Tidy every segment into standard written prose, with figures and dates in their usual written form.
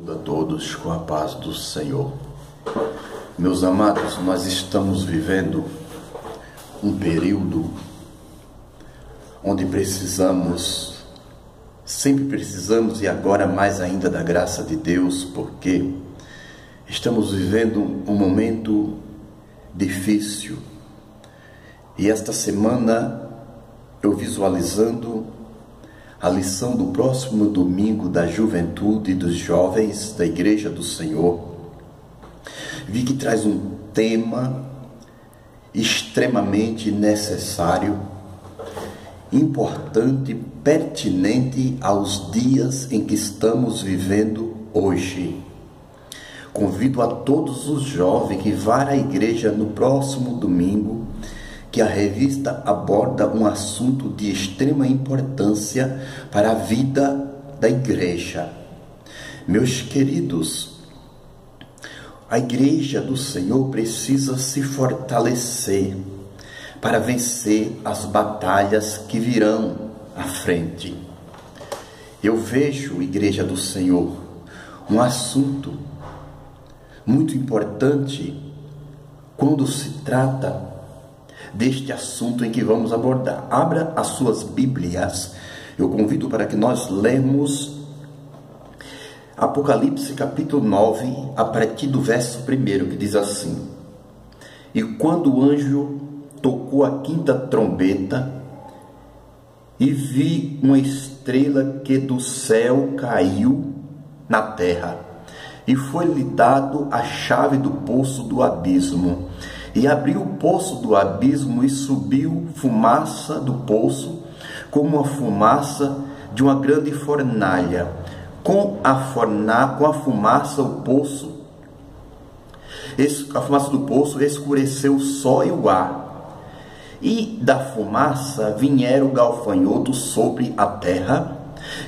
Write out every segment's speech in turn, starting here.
A todos com a paz do Senhor. Meus amados, nós estamos vivendo um período onde sempre precisamos e agora mais ainda da graça de Deus, porque estamos vivendo um momento difícil. E esta semana eu visualizando a lição do próximo domingo da juventude e dos jovens da Igreja do Senhor, vi que traz um tema extremamente necessário, importante, pertinente aos dias em que estamos vivendo hoje. Convido a todos os jovens que vão à igreja no próximo domingo, que a revista aborda um assunto de extrema importância para a vida da igreja. Meus queridos, a igreja do Senhor precisa se fortalecer para vencer as batalhas que virão à frente. Eu vejo, igreja do Senhor, um assunto muito importante quando se trata deste assunto em que vamos abordar. Abra as suas Bíblias. Eu convido para que nós lemos Apocalipse capítulo 9, a partir do verso 1, que diz assim: E quando o anjo tocou a quinta trombeta, e vi uma estrela que do céu caiu na terra, e foi-lhe dado a chave do poço do abismo. E abriu o poço do abismo, e subiu fumaça do poço, como a fumaça de uma grande fornalha. Com a fumaça do poço escureceu o sol e o ar. E da fumaça vieram gafanhotos sobre a terra,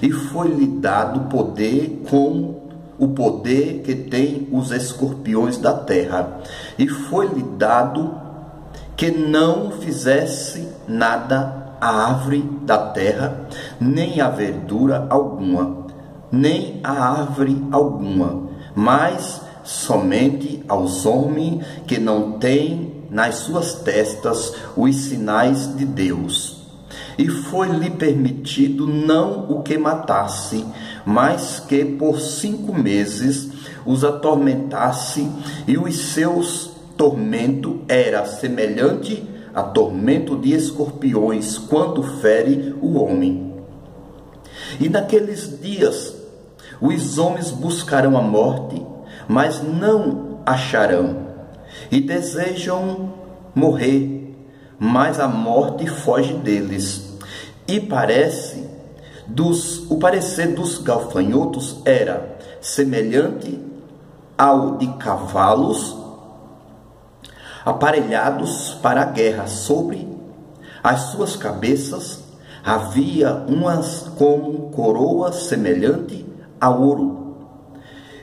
e foi-lhe dado poder como o poder que tem os escorpiões da terra, e foi-lhe dado que não fizesse nada a árvore da terra, nem a verdura alguma, nem a árvore alguma, mas somente aos homens que não têm nas suas testas os sinais de Deus. E foi-lhe permitido não o que matasse, mas que por 5 meses os atormentasse, e os seus tormento era semelhante a tormento de escorpiões quando fere o homem. E naqueles dias os homens buscarão a morte, mas não acharão, e desejam morrer, mas a morte foge deles. E o parecer dos gafanhotos era semelhante ao de cavalos aparelhados para a guerra. Sobre as suas cabeças havia umas como coroas semelhante a ouro,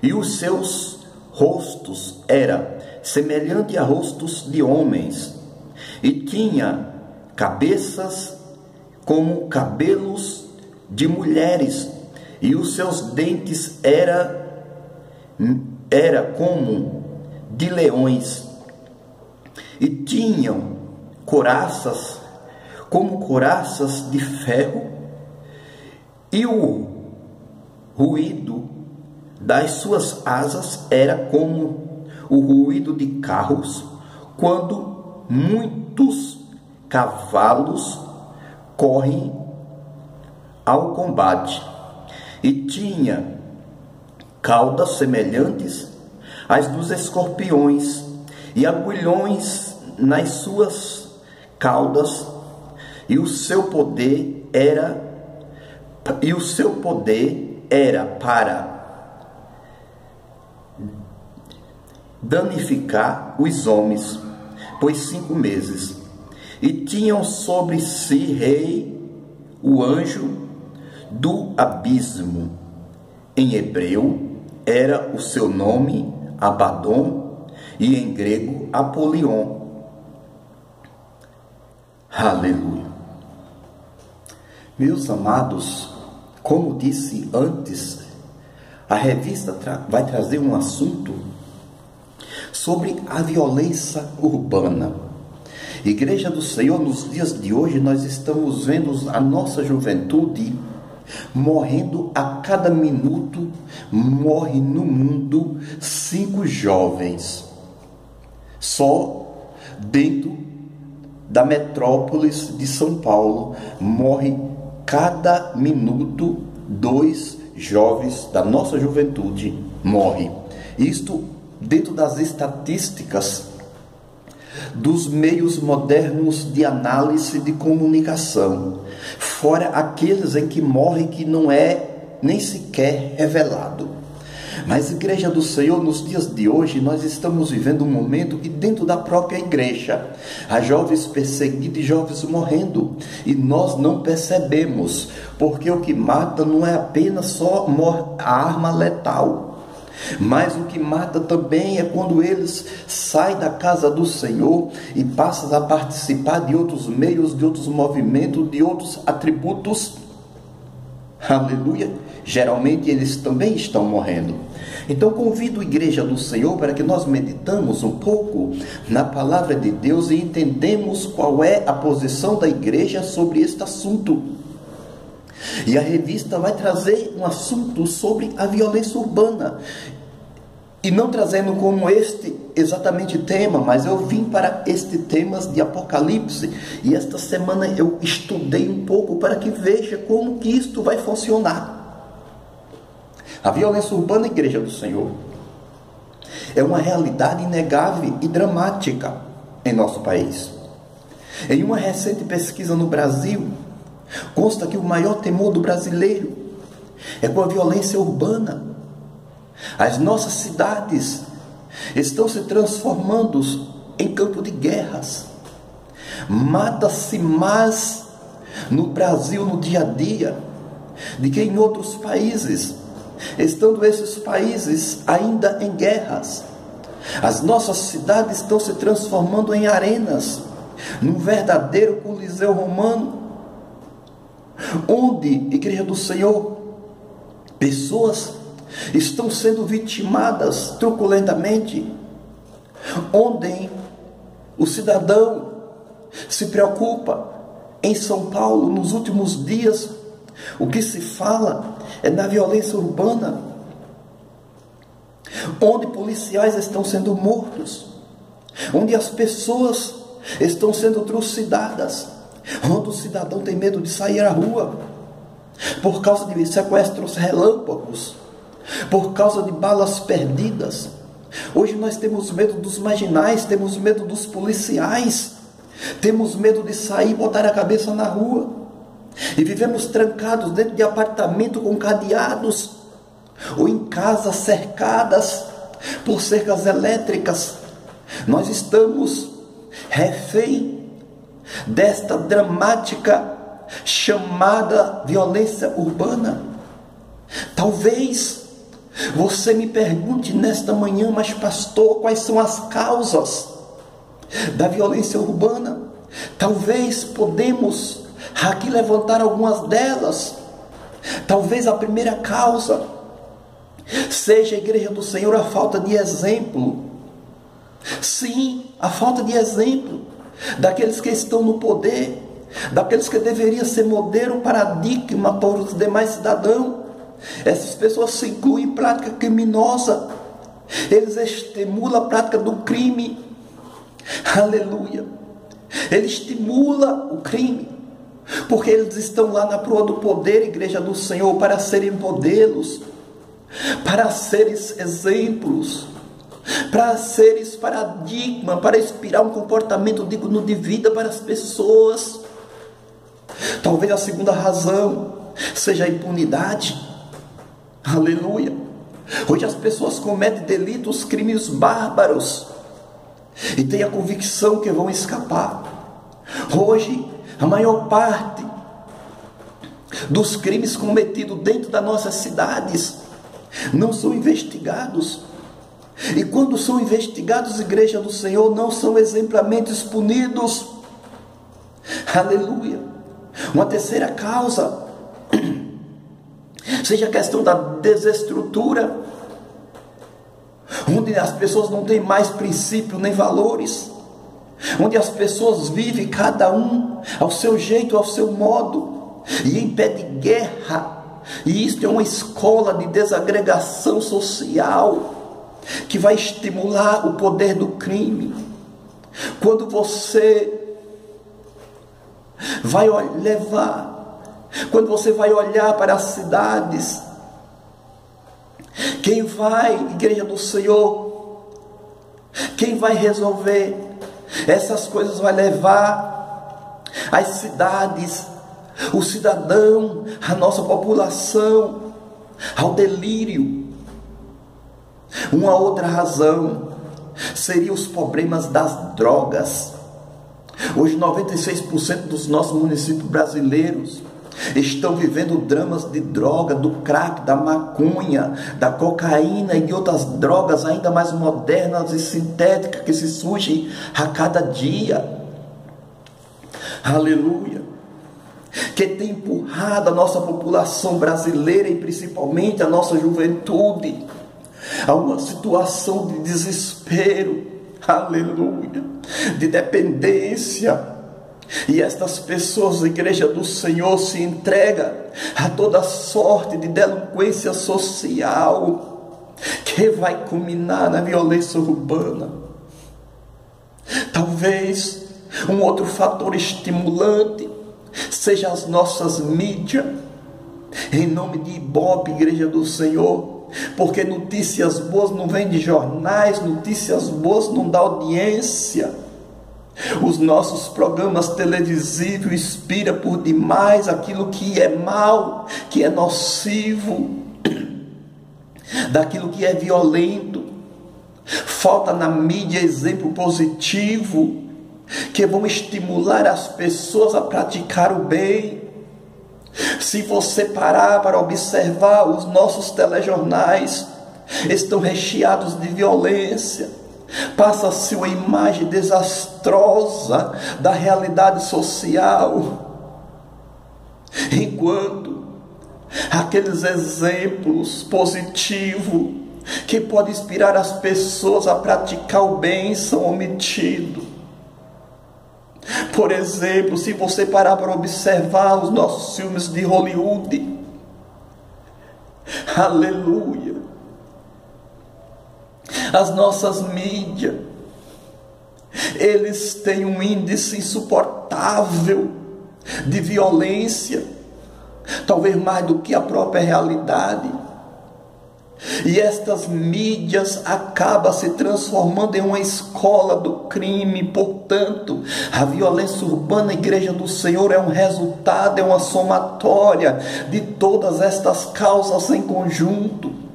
e os seus rostos era semelhante a rostos de homens, e tinha cabeças como cabelos de mulheres, e os seus dentes era como de leões, e tinham couraças como couraças de ferro, e o ruído das suas asas era como o ruído de carros, quando muitos cavalos correm ao combate. E tinha caudas semelhantes às dos escorpiões, e agulhões nas suas caudas, e o seu poder era para danificar os homens, por 5 meses. E tinham sobre si rei, o anjo do abismo. Em hebreu era o seu nome Abaddon, e em grego Apolion. Aleluia. Meus amados, como disse antes, a revista vai trazer um assunto sobre a violência urbana. Igreja do Senhor, nos dias de hoje nós estamos vendo a nossa juventude morrendo a cada minuto. Morre no mundo 5 jovens só dentro da metrópolis de São Paulo. Morre cada minuto 2 jovens da nossa juventude morre. Isto dentro das estatísticas dos meios modernos de análise de comunicação, fora aqueles em que morre que não é nem sequer revelado. Mas Igreja do Senhor, nos dias de hoje nós estamos vivendo um momento que dentro da própria igreja há jovens perseguidos e jovens morrendo, e nós não percebemos, porque o que mata não é apenas só a arma letal, mas o que mata também é quando eles saem da casa do Senhor e passam a participar de outros meios, de outros movimentos, de outros atributos. Aleluia! Geralmente eles também estão morrendo. Então convido a Igreja do Senhor para que nós meditamos um pouco na palavra de Deus e entendemos qual é a posição da igreja sobre este assunto. E a revista vai trazer um assunto sobre a violência urbana. E não trazendo como este exatamente tema, mas eu vim para este tema de Apocalipse. E esta semana eu estudei um pouco para que veja como que isto vai funcionar. A violência urbana, Igreja do Senhor, é uma realidade inegável e dramática em nosso país. Em uma recente pesquisa no Brasil, consta que o maior temor do brasileiro é com a violência urbana. As nossas cidades estão se transformando em campo de guerras. Mata-se mais no Brasil no dia a dia do que em outros países, estando esses países ainda em guerras. As nossas cidades estão se transformando em arenas, num verdadeiro coliseu romano, onde, Igreja do Senhor, pessoas estão sendo vitimadas truculentamente, onde o cidadão se preocupa. Em São Paulo, nos últimos dias, o que se fala é na violência urbana, onde policiais estão sendo mortos, onde as pessoas estão sendo trucidadas, onde o cidadão tem medo de sair à rua, por causa de sequestros relâmpagos, por causa de balas perdidas. Hoje nós temos medo dos marginais, temos medo dos policiais, temos medo de sair e botar a cabeça na rua, e vivemos trancados dentro de apartamento com cadeados, ou em casas cercadas por cercas elétricas. Nós estamos refém desta dramática chamada violência urbana. Talvez você me pergunte nesta manhã: mas pastor, quais são as causas da violência urbana? Talvez podemos aqui levantar algumas delas. Talvez a primeira causa seja, Igreja do Senhor, a falta de exemplo. Sim, a falta de exemplo daqueles que estão no poder, daqueles que deveriam ser modelo, paradigma para os demais cidadãos. Essas pessoas se incluem em prática criminosa, eles estimulam a prática do crime. Aleluia! Ele estimula o crime, porque eles estão lá na proa do poder, Igreja do Senhor, para serem modelos, para serem exemplos, para serem paradigma, para inspirar um comportamento digno de vida para as pessoas. Talvez a segunda razão seja a impunidade. Aleluia! Hoje as pessoas cometem delitos, crimes bárbaros, e têm a convicção que vão escapar. Hoje a maior parte dos crimes cometidos dentro das nossas cidades não são investigados. E quando são investigados, Igreja do Senhor, não são exemplarmente punidos. Aleluia! Uma terceira causa seja a questão da desestrutura, onde as pessoas não têm mais princípio nem valores, onde as pessoas vivem cada um ao seu jeito, ao seu modo, e em pé de guerra. E isso é uma escola de desagregação social que vai estimular o poder do crime. Quando você vai quando você vai olhar para as cidades, quem vai, Igreja do Senhor, quem vai resolver essas coisas, vai levar as cidades, o cidadão, a nossa população ao delírio. Uma outra razão seria os problemas das drogas. Hoje 96% dos nossos municípios brasileiros estão vivendo dramas de droga, do crack, da maconha, da cocaína e de outras drogas ainda mais modernas e sintéticas que se surgem a cada dia. Aleluia! Que tem empurrado a nossa população brasileira e principalmente a nossa juventude a uma situação de desespero, aleluia, de dependência. E estas pessoas, Igreja do Senhor, se entregam a toda sorte de delinquência social que vai culminar na violência urbana. Talvez um outro fator estimulante seja as nossas mídias, em nome de Ibope, Igreja do Senhor, porque notícias boas não vêm de jornais, notícias boas não dá audiência. Os nossos programas televisivos inspiram por demais aquilo que é mal, que é nocivo, daquilo que é violento. Falta na mídia exemplo positivo que vão estimular as pessoas a praticar o bem. Se você parar para observar, os nossos telejornais estão recheados de violência. Passa-se uma imagem desastrosa da realidade social, enquanto aqueles exemplos positivos que podem inspirar as pessoas a praticar o bem são omitidos. Por exemplo, se você parar para observar os nossos filmes de Hollywood, aleluia, as nossas mídias, eles têm um índice insuportável de violência, talvez mais do que a própria realidade. E estas mídias acabam se transformando em uma escola do crime. Portanto, a violência urbana, Igreja do Senhor, é um resultado, é uma somatória de todas estas causas em conjunto.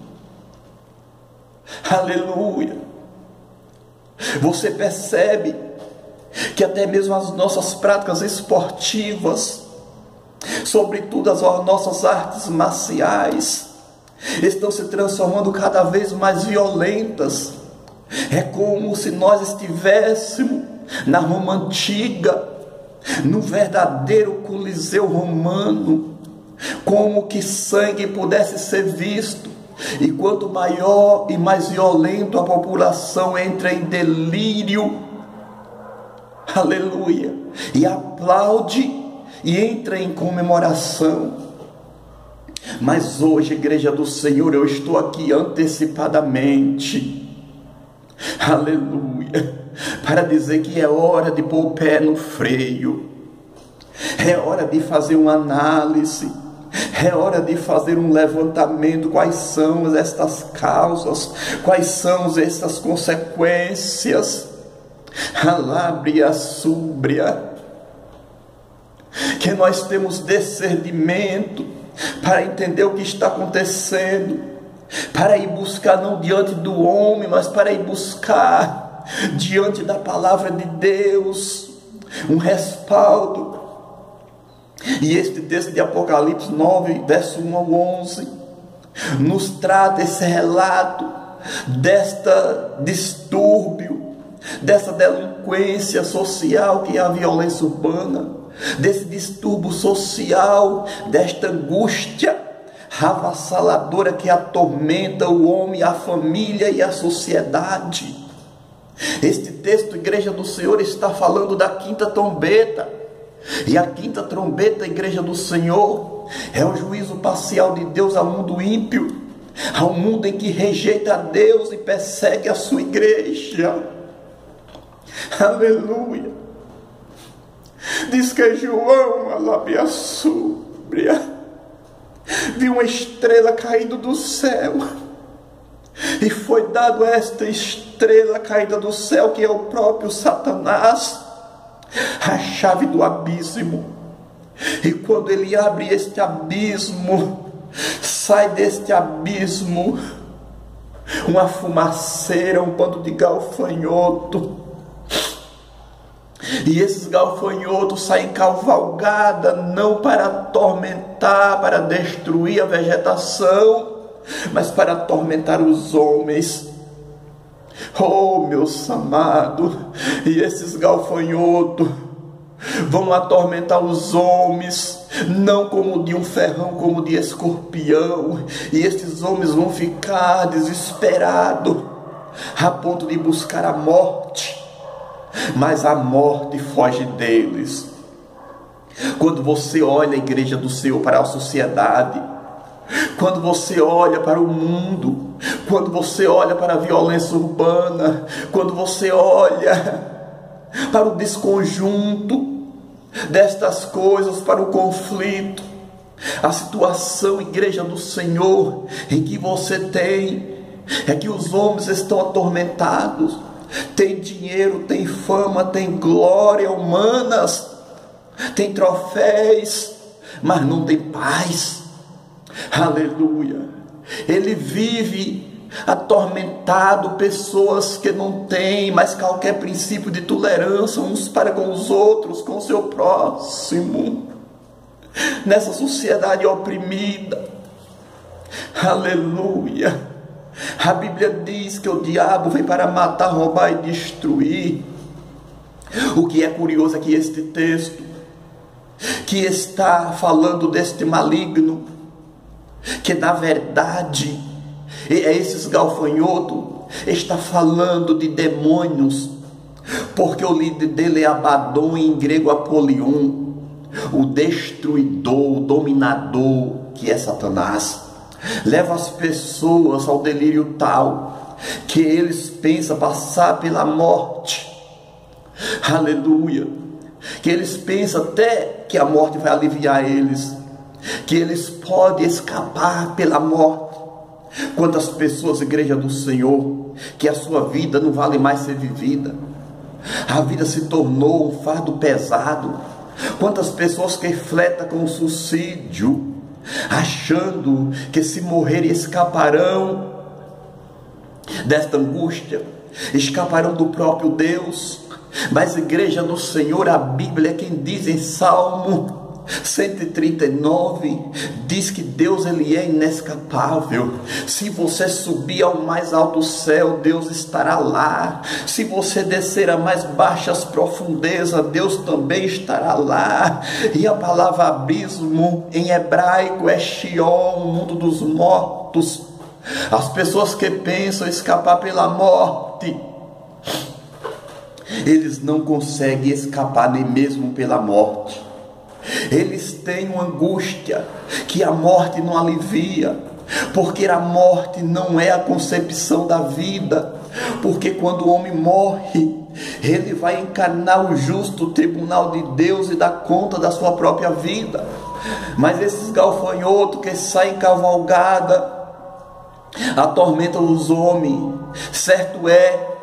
Aleluia! Você percebe que até mesmo as nossas práticas esportivas, sobretudo as nossas artes marciais, estão se transformando cada vez mais violentas. É como se nós estivéssemos na Roma antiga, no verdadeiro Coliseu romano, como que sangue pudesse ser visto. E quanto maior e mais violento a população entra em delírio, aleluia, e aplaude e entra em comemoração. Mas hoje, Igreja do Senhor, eu estou aqui antecipadamente, aleluia, para dizer que é hora de pôr o pé no freio, é hora de fazer uma análise, é hora de fazer um levantamento. Quais são estas causas, quais são estas consequências? Alábria súbria, que nós temos discernimento para entender o que está acontecendo, para ir buscar não diante do homem, mas para ir buscar diante da palavra de Deus um respaldo. E este texto de Apocalipse 9, verso 1 ao 11, nos traz esse relato desta distúrbio, dessa delinquência social que é a violência urbana, desse distúrbio social, desta angústia, avassaladora que atormenta o homem, a família e a sociedade. Este texto, Igreja do Senhor, está falando da quinta trombeta. E a quinta trombeta, Igreja do Senhor, é o juízo parcial de Deus ao mundo ímpio, ao mundo em que rejeita a Deus e persegue a sua igreja. Aleluia. Diz que João, alabiaçúbria, viu uma estrela caindo do céu, e foi dado a esta estrela caída do céu, que é o próprio Satanás, a chave do abismo. E quando ele abre este abismo, sai deste abismo uma fumaceira, um bando de gafanhoto. E esses gafanhotos saem cavalgada, não para atormentar, para destruir a vegetação, mas para atormentar os homens. Oh, meus amados, e esses gafanhotos vão atormentar os homens, não como de um ferrão, como de escorpião. E esses homens vão ficar desesperados, a ponto de buscar a morte, mas a morte foge deles. Quando você olha a Igreja do Senhor para a sociedade, quando você olha para o mundo, quando você olha para a violência urbana, quando você olha para o desconjunto destas coisas, para o conflito, a situação, Igreja do Senhor, em que você tem, é que os homens estão atormentados, tem dinheiro, tem fama, tem glória humanas, tem troféus, mas não tem paz. Aleluia. Ele vive atormentado, pessoas que não têm mais qualquer princípio de tolerância uns para com os outros, com o seu próximo, nessa sociedade oprimida. Aleluia. A Bíblia diz que o diabo vem para matar, roubar e destruir. O que é curioso é que este texto, que está falando deste maligno, que na verdade é esses gafanhotos, está falando de demônios, porque o líder dele é Abaddon, em grego Apolion, o destruidor, o dominador, que é Satanás. Leva as pessoas ao delírio tal que eles pensam passar pela morte. Aleluia. Que eles pensam até que a morte vai aliviar eles, que eles podem escapar pela morte. Quantas pessoas, Igreja do Senhor, que a sua vida não vale mais ser vivida, a vida se tornou um fardo pesado. Quantas pessoas que fletam com o suicídio, achando que se morrerem escaparão desta angústia, escaparão do próprio Deus. Mas, Igreja do Senhor, a Bíblia é quem diz em Salmo 139, diz que Deus, ele é inescapável. Se você subir ao mais alto céu, Deus estará lá. Se você descer a mais baixas profundezas, Deus também estará lá. E a palavra abismo em hebraico é Sheol, o mundo dos mortos. As pessoas que pensam escapar pela morte, eles não conseguem escapar nem mesmo pela morte. Eles têm uma angústia que a morte não alivia, porque a morte não é a concepção da vida. Porque quando o homem morre, ele vai encarnar o justo tribunal de Deus e dar conta da sua própria vida. Mas esses gafanhotos que saem cavalgada atormentam os homens. Certo é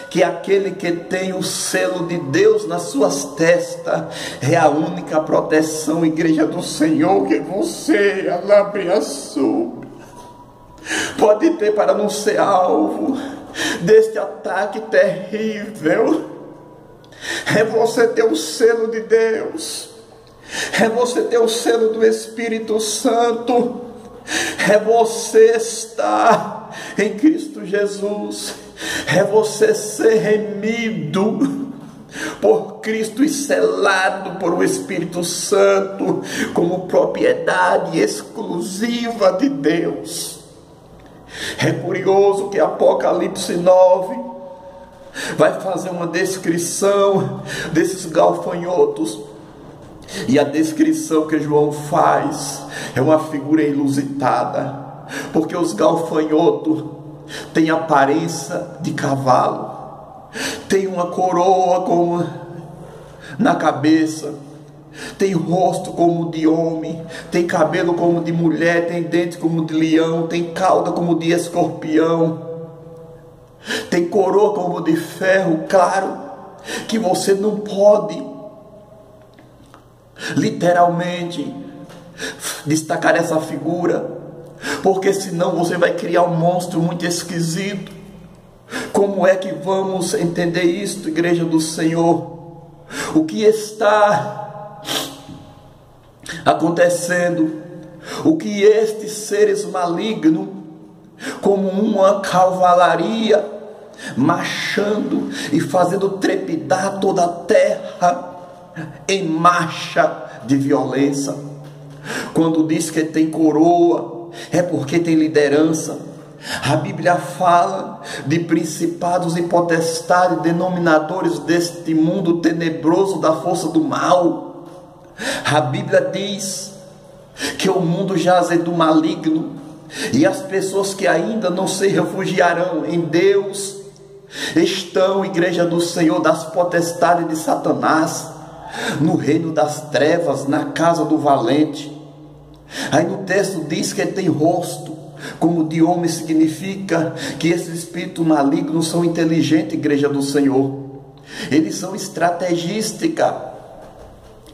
que aquele que tem o selo de Deus nas suas testas é a única proteção, Igreja do Senhor, que você, alabiaçúbia, pode ter para não ser alvo deste ataque terrível. É você ter o selo de Deus, é você ter o selo do Espírito Santo, é você estar em Cristo Jesus, é você ser remido por Cristo e selado por o Espírito Santo como propriedade exclusiva de Deus. É curioso que Apocalipse 9 vai fazer uma descrição desses gafanhotos, e a descrição que João faz é uma figura inusitada, porque os gafanhotos têm aparência de cavalo, tem uma coroa como na cabeça, tem rosto como de homem, tem cabelo como de mulher, tem dente como de leão, tem cauda como de escorpião, tem coroa como de ferro. Claro que você não pode literalmente destacar essa figura, porque senão você vai criar um monstro muito esquisito. Como é que vamos entender isto, igreja do Senhor? O que está acontecendo? O que estes seres malignos, como uma cavalaria, marchando e fazendo trepidar toda a terra em marcha de violência. Quando diz que tem coroa, é porque tem liderança. A Bíblia fala de principados e potestades, denominadores deste mundo tenebroso da força do mal. A Bíblia diz que o mundo jaz do maligno, e as pessoas que ainda não se refugiarão em Deus estão, igreja do Senhor, das potestades de Satanás, no reino das trevas, na casa do valente. Aí no texto diz que ele tem rosto como de homem, significa que esses espíritos malignos são inteligentes, igreja do Senhor. Eles são estrategistas,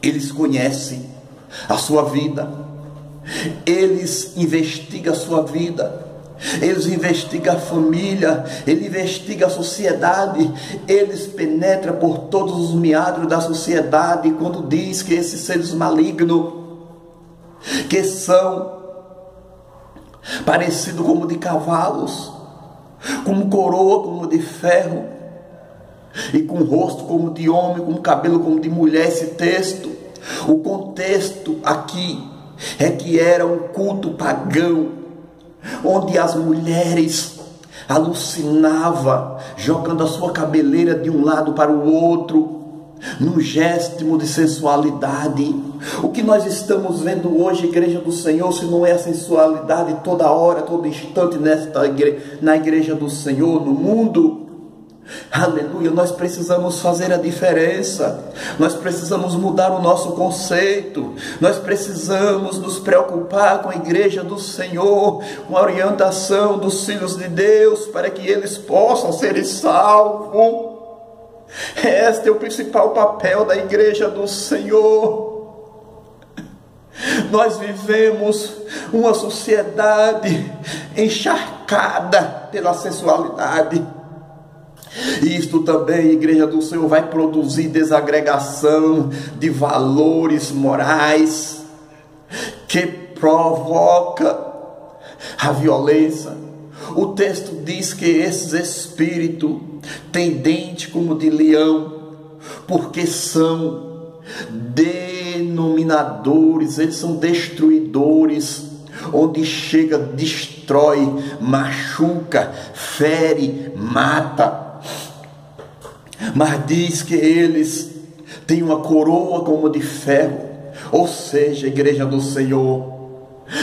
eles conhecem a sua vida, eles investigam a sua vida, eles investigam a família, eles investigam a sociedade, eles penetram por todos os meandros da sociedade. Quando diz que esses seres malignos, que são parecidos como de cavalos, com coroa como de ferro, e com rosto como de homem, com cabelo como de mulher, esse texto, o contexto aqui é que era um culto pagão, onde as mulheres alucinavam, jogando a sua cabeleira de um lado para o outro, num gesto de sensualidade. O que nós estamos vendo hoje, igreja do Senhor, se não é a sensualidade toda hora, todo instante na igreja do Senhor, no mundo? Aleluia. Nós precisamos fazer a diferença, nós precisamos mudar o nosso conceito, nós precisamos nos preocupar com a igreja do Senhor, com a orientação dos filhos de Deus, para que eles possam ser salvos. Este é o principal papel da igreja do Senhor. Nós vivemos uma sociedade encharcada pela sensualidade. Isto também, igreja do Senhor, vai produzir desagregação de valores morais, que provoca a violência. O texto diz que esses espíritos têm dente como de leão, porque são denominadores, eles são destruidores. Onde chega, destrói, machuca, fere, mata. Mas diz que eles têm uma coroa como de ferro. Ou seja, igreja do Senhor,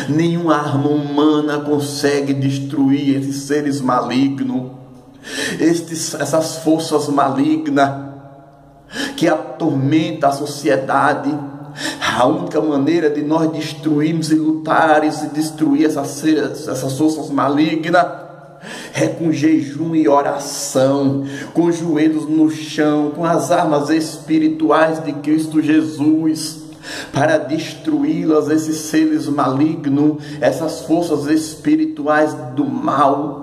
nenhuma arma humana consegue destruir esses seres malignos, essas forças malignas que atormentam a sociedade. A única maneira de nós destruirmos e lutarmos e destruir essas forças malignas é com jejum e oração, com os joelhos no chão, com as armas espirituais de Cristo Jesus, para destruí-las, esses seres malignos, essas forças espirituais do mal.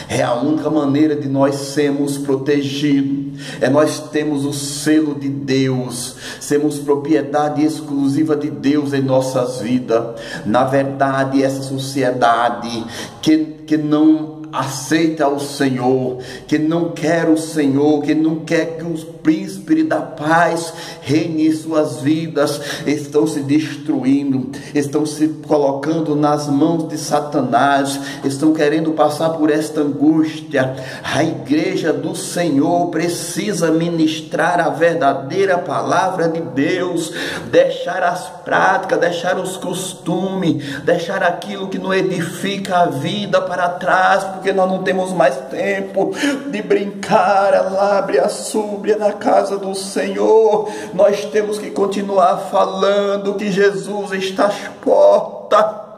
É a única maneira de nós sermos protegidos. Nós temos o selo de Deus, sermos propriedade exclusiva de Deus em nossas vidas. Na verdade, essa sociedade que não aceita o Senhor, que não quer o Senhor, que não quer que os príncipes da paz reine em suas vidas, estão se destruindo, estão se colocando nas mãos de Satanás, estão querendo passar por esta angústia. A igreja do Senhor precisa ministrar a verdadeira palavra de Deus, deixar as práticas, deixar os costumes, deixar aquilo que não edifica a vida para trás, porque nós não temos mais tempo de brincar, alábria, súbria na casa do Senhor. Nós temos que continuar falando que Jesus está às portas,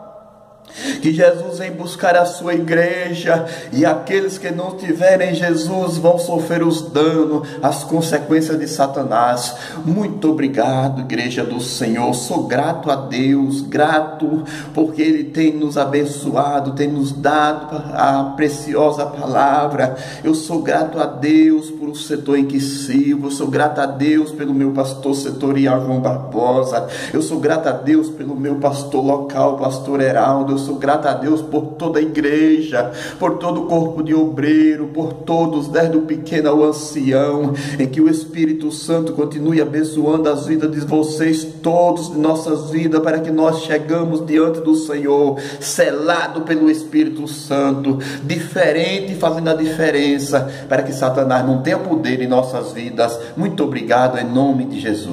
que Jesus vem buscar a sua igreja, e aqueles que não tiverem Jesus vão sofrer os danos, as consequências de Satanás. Muito obrigado, igreja do Senhor. Sou grato a Deus, grato porque Ele tem nos abençoado, tem nos dado a preciosa palavra. Eu sou grato a Deus por o setor em que sirvo, eu sou grato a Deus pelo meu pastor setorial João Barbosa, eu sou grato a Deus pelo meu pastor local, pastor Heraldo, eu sou grato a Deus por toda a igreja, por todo o corpo de obreiro, por todos, desde o pequeno ao ancião, em que o Espírito Santo continue abençoando as vidas de vocês, todos de nossas vidas, para que nós chegamos diante do Senhor, selado pelo Espírito Santo, diferente, fazendo a diferença, para que Satanás não tenha poder em nossas vidas. Muito obrigado, em nome de Jesus.